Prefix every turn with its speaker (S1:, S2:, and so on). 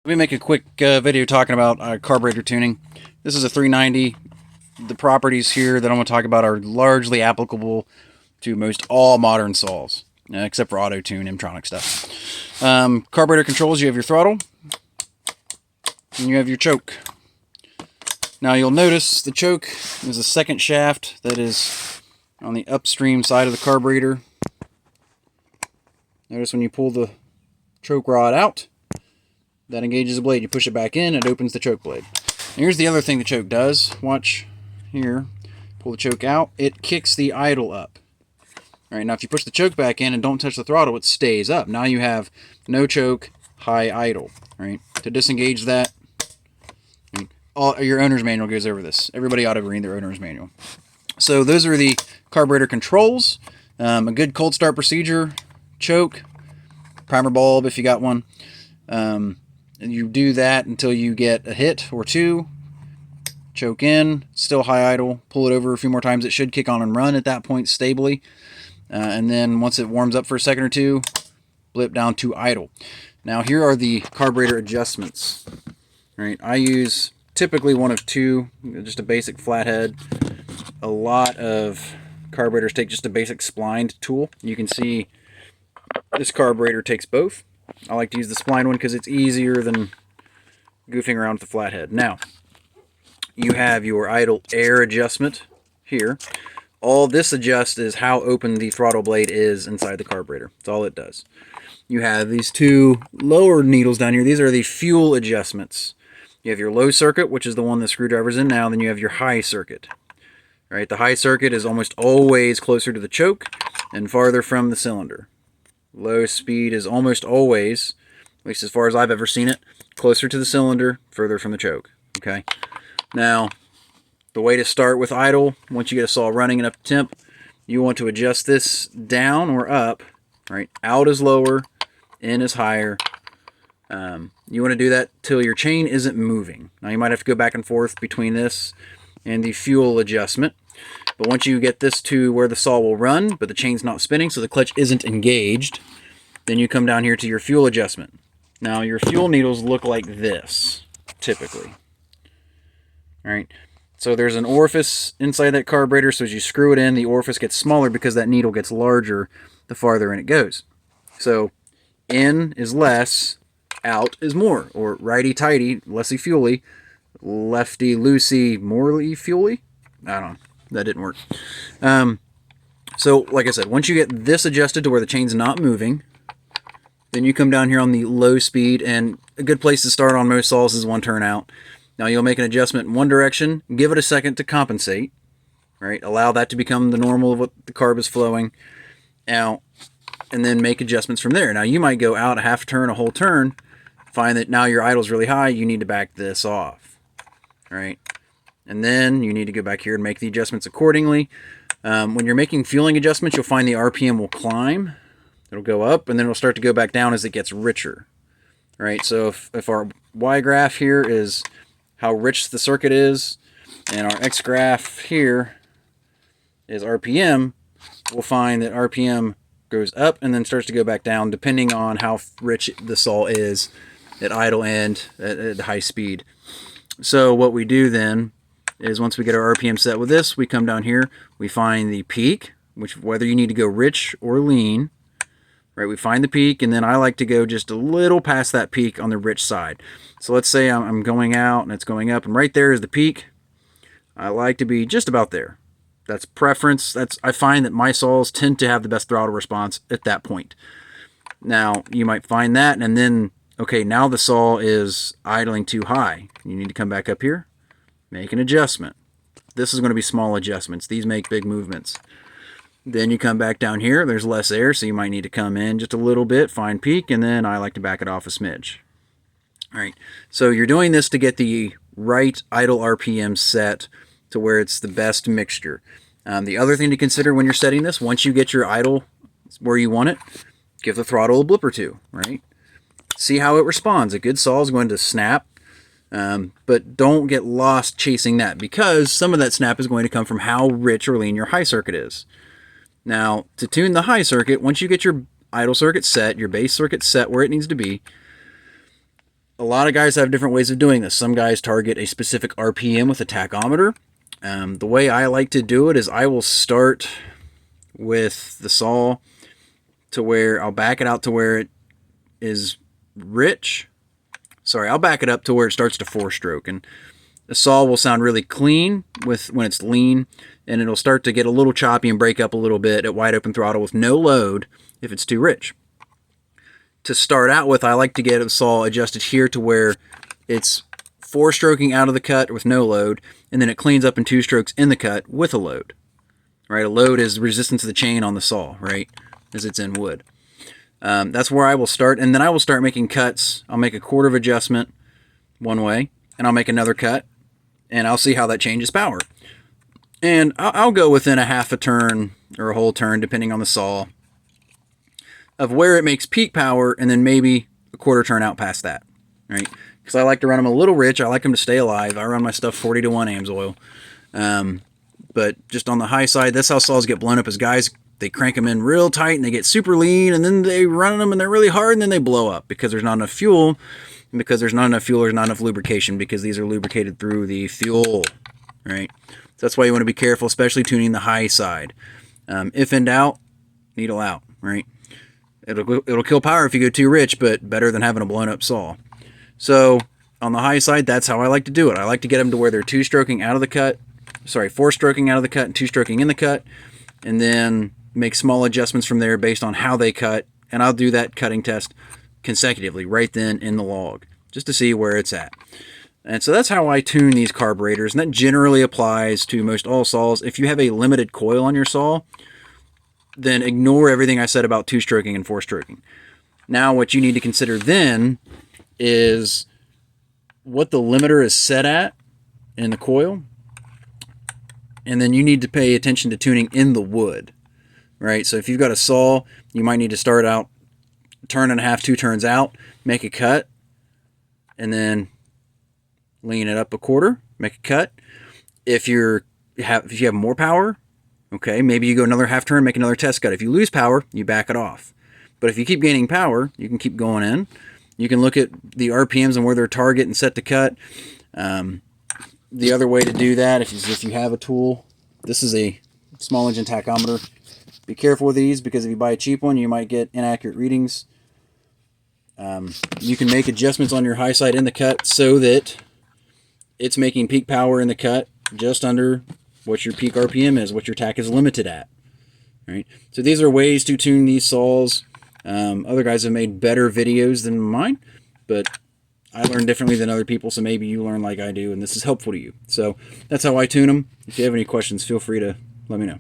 S1: Let me make a quick video talking about carburetor tuning. This is a 390. The properties here that I'm going to talk about are largely applicable to most all modern saws, except for auto tune, M-tronic stuff. Carburetor controls, you have your throttle, and you have your choke. Now you'll notice the choke is a second shaft that is on the upstream side of the carburetor. Notice when you pull the choke rod out, that engages the blade. You push it back in, it opens the choke blade. And here's the other thing the choke does. Watch here. Pull the choke out. It kicks the idle up. All right, now if you push the choke back in and don't touch the throttle, it stays up. Now you have no choke, high idle. All right, to disengage that, your owner's manual goes over this. Everybody ought to read their owner's manual. So those are the carburetor controls. A good cold start procedure, choke, primer bulb if you got one. And you do that until you get a hit or two. Choke in, still high idle, pull it over a few more times. It should kick on and run at that point stably. And then once it warms up for a second or two, blip down to idle. Now here are the carburetor adjustments. All right, I use typically one of two, just a basic flathead. A lot of carburetors take just a basic splined tool. You can see this carburetor takes both. I like to use the spline one because it's easier than goofing around with the flathead. Now, you have your idle air adjustment here. All this adjusts is how open the throttle blade is inside the carburetor. That's all it does. You have these two lower needles down here. These are the fuel adjustments. You have your low circuit, which is the one the screwdriver's in now. Then you have your high circuit. All right, the high circuit is almost always closer to the choke and farther from the cylinder. Low speed is almost always, at least as far as I've ever seen it, closer to the cylinder, further from the choke. Okay. Now, the way to start with idle, once you get a saw running and up to temp, you want to adjust this down or up. Right, out is lower, in is higher. You want to do that till your chain isn't moving. Now you might have to go back and forth between this and the fuel adjustment. But once you get this to where the saw will run, but the chain's not spinning, so the clutch isn't engaged, then you come down here to your fuel adjustment. Now your fuel needles look like this, typically. All right, so there's an orifice inside that carburetor, so as you screw it in, the orifice gets smaller because that needle gets larger the farther in it goes. So in is less, out is more, or righty-tighty, lessy fuely, lefty-loosey, morely fuely. I don't know. That didn't work. So, like I said, once you get this adjusted to where the chain's not moving, then you come down here on the low speed, and a good place to start on most saws is one turn out. Now, you'll make an adjustment in one direction, give it a second to compensate, right? Allow that to become the normal of what the carb is flowing out, and then make adjustments from there. Now, you might go out a half turn, a whole turn, find that now your idle's really high, you need to back this off, right? And then you need to go back here and make the adjustments accordingly. When you're making fueling adjustments, you'll find the RPM will climb. It'll go up, and then it'll start to go back down as it gets richer. Right? So if our Y graph here is how rich the circuit is, and our X graph here is RPM, we'll find that RPM goes up and then starts to go back down depending on how rich the saw is at idle and at high speed. So what we do then is once we get our RPM set with this, we come down here, we find the peak, which whether you need to go rich or lean, right? We find the peak, and then I like to go just a little past that peak on the rich side. So let's say I'm going out and it's going up, and right there is the peak. I like to be just about there. That's preference. I find that my saws tend to have the best throttle response at that point. Now, you might find that, and then, okay, now the saw is idling too high. You need to come back up here. Make an adjustment. This is going to be small adjustments. These make big movements. Then you come back down here. There's less air, so you might need to come in just a little bit, find peak, and then I like to back it off a smidge. All right, so you're doing this to get the right idle RPM set to where it's the best mixture. The other thing to consider when you're setting this, once you get your idle where you want it, give the throttle a blip or two, right? See how it responds. A good saw is going to snap. But don't get lost chasing that, because some of that snap is going to come from how rich or lean your high circuit is. Now, to tune the high circuit, once you get your idle circuit set, your base circuit set where it needs to be, a lot of guys have different ways of doing this. Some guys target a specific RPM with a tachometer. The way I like to do it is I will start with the saw to where I'll back it out to where it is rich. Sorry, I'll back it up to where it starts to 4-stroke. And the saw will sound really clean when it's lean, and it'll start to get a little choppy and break up a little bit at wide open throttle with no load if it's too rich. To start out with, I like to get a saw adjusted here to where it's 4-stroking out of the cut with no load, and then it cleans up in 2 strokes in the cut with a load. Right, a load is resistance to the chain on the saw, right, as it's in wood. That's where I will start, and then I will start making cuts. I'll make a quarter of adjustment one way, and I'll make another cut, and I'll see how that changes power. And I'll go within a half a turn or a whole turn, depending on the saw, of where it makes peak power, and then maybe a quarter turn out past that, right? Because I like to run them a little rich. I like them to stay alive. I run my stuff 40 to 1 AMS oil. But just on the high side, that's how saws get blown up, is guys, they crank them in real tight and they get super lean, and then they run them and they're really hard, and then they blow up because there's not enough fuel. And because there's not enough fuel, there's not enough lubrication, because these are lubricated through the fuel, right? So that's why you want to be careful, especially tuning the high side. If in doubt, needle out, right? It'll kill power if you go too rich, but better than having a blown up saw. So on the high side, that's how I like to do it. I like to get them to where they're 2-stroking out of the cut, 4-stroking out of the cut and 2-stroking in the cut, and then make small adjustments from there based on how they cut. And I'll do that cutting test consecutively right then in the log, just to see where it's at. And so that's how I tune these carburetors, and that generally applies to most all saws. If you have a limited coil on your saw, then ignore everything I said about 2-stroking and 4-stroking. Now what you need to consider then is what the limiter is set at in the coil, and then you need to pay attention to tuning in the wood, right? So if you've got a saw, you might need to start out turn and a half, 2 turns out, make a cut, and then lean it up a quarter, make a cut. If you have more power, okay, maybe you go another half turn, make another test cut. If you lose power, you back it off. But if you keep gaining power, you can keep going in. You can look at the RPMs and where they're target and set to cut. The other way to do that, if you have a tool, this is a small engine tachometer. Be careful with these, because if you buy a cheap one, you might get inaccurate readings. You can make adjustments on your high side in the cut so that it's making peak power in the cut just under what your peak RPM is, what your tack is limited at. Right? So these are ways to tune these saws. Other guys have made better videos than mine, but I learn differently than other people, so maybe you learn like I do, and this is helpful to you. So that's how I tune them. If you have any questions, feel free to let me know.